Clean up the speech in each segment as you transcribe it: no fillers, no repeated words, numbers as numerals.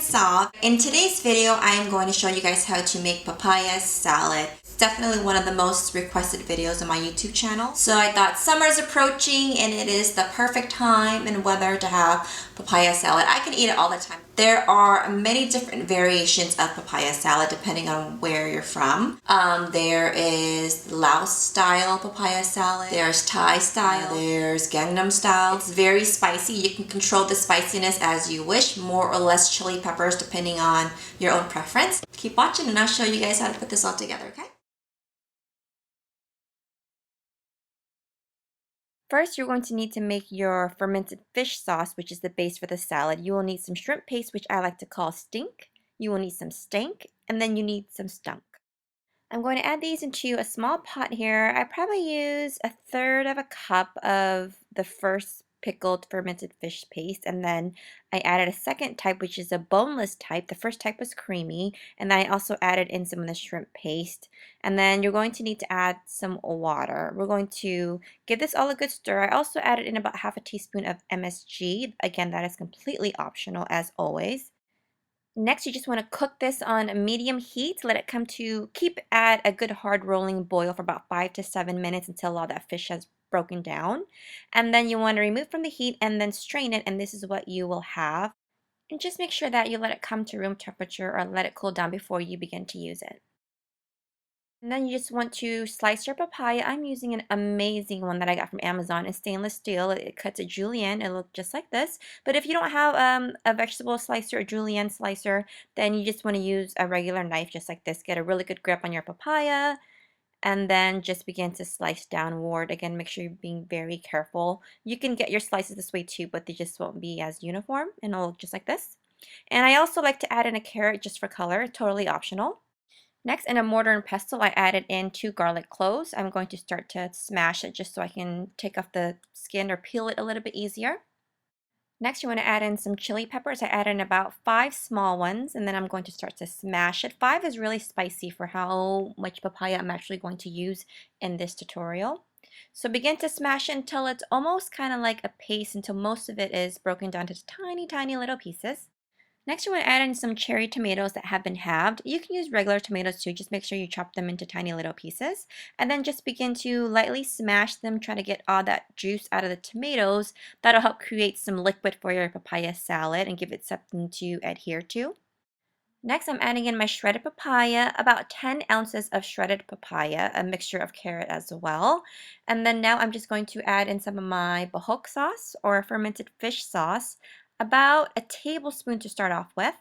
soft. In today's video, I am going to show you guys how to make papaya salad. It's definitely one of the most requested videos on my YouTube channel. So I thought summer's approaching and it is the perfect time and weather to have papaya salad. I can eat it all the time. There are many different variations of papaya salad depending on where you're from. There is Laos style papaya salad, there's Thai style, there's Gangnam style. It's very spicy. You can control the spiciness as you wish, more or less chili peppers depending on your own preference. Keep watching and I'll show you guys how to put this all together, okay? First, you're going to need to make your fermented fish sauce, which is the base for the salad. You will need some shrimp paste, which I like to call stink. You will need some stank, and then you need some stunk. I'm going to add these into a small pot here. I probably use 1/3 of a cup of the first pickled fermented fish paste, and then I added a second type, which is a boneless type. The first type was creamy, and then I also added in some of the shrimp paste. And then you're going to need to add some water. We're going to give this all a good stir. I also added in about 1/2 teaspoon of MSG. Again, that is completely optional as always. Next, you just want to cook this on a medium heat. Let it come to, keep at a good hard rolling boil for about 5 to 7 minutes until all that fish has broken down. And then you want to remove from the heat and then strain it, and this is what you will have. And just make sure that you let it come to room temperature or let it cool down before you begin to use it. And then you just want to slice your papaya. I'm using an amazing one that I got from Amazon. It's stainless steel. It cuts a julienne. It looks just like this. But if you don't have a vegetable slicer or julienne slicer, then you just want to use a regular knife just like this. Get a really good grip on your papaya and then just begin to slice downward. Again, make sure you're being very careful. You can get your slices this way too, but they just won't be as uniform, and it'll look just like this. And I also like to add in a carrot just for color, totally optional. Next, in a mortar and pestle, I added in 2 garlic cloves. I'm going to start to smash it just so I can take off the skin or peel it a little bit easier. Next, you want to add in some chili peppers. I added in about 5 small ones, and then I'm going to start to smash it. 5 is really spicy for how much papaya I'm actually going to use in this tutorial. So begin to smash it until it's almost kind of like a paste, until most of it is broken down to tiny, tiny little pieces. Next, you want to add in some cherry tomatoes that have been halved. You can use regular tomatoes too, just make sure you chop them into tiny little pieces. And then just begin to lightly smash them, try to get all that juice out of the tomatoes. That'll help create some liquid for your papaya salad and give it something to adhere to. Next, I'm adding in my shredded papaya, about 10 ounces of shredded papaya, a mixture of carrot as well. And then now I'm just going to add in some of my bok sauce or fermented fish sauce, about a tablespoon to start off with.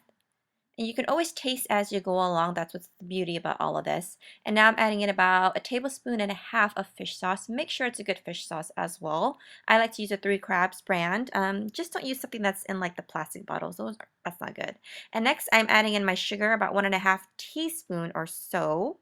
And you can always taste as you go along. That's what's the beauty about all of this. And now I'm adding in about 1.5 tablespoons of fish sauce. Make sure it's a good fish sauce as well. I like to use a 3 Crabs brand. Just don't use something that's in like the plastic bottles. That's not good. And next I'm adding in my sugar, about 1.5 teaspoons or so.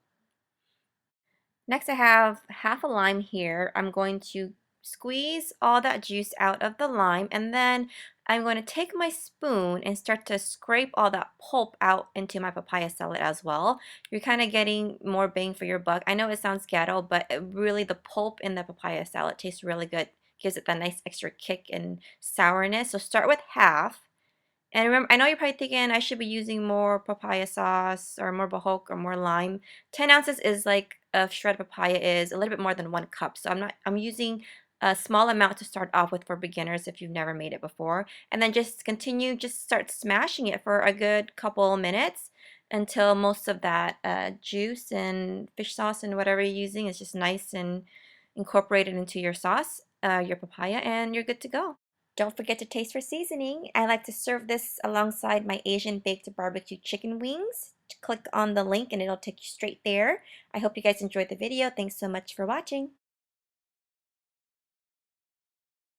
Next I have half a lime here. I'm going to squeeze all that juice out of the lime, and then I'm going to take my spoon and start to scrape all that pulp out into my papaya salad as well. You're kind of getting more bang for your buck. I know it sounds ghetto, but really the pulp in the papaya salad tastes really good. Gives it that nice extra kick and sourness. So start with half. And remember, I know you're probably thinking I should be using more papaya sauce or more bahok or more lime. 10 ounces is like of shredded papaya is a little bit more than 1 cup. So I'm using a small amount to start off with for beginners if you've never made it before. And then just continue, just start smashing it for a good couple minutes until most of that juice and fish sauce and whatever you're using is just nice and incorporated into your sauce, your papaya, and you're good to go. Don't forget to taste for seasoning. I like to serve this alongside my Asian baked barbecue chicken wings. Click on the link and it'll take you straight there. I hope you guys enjoyed the video. Thanks so much for watching.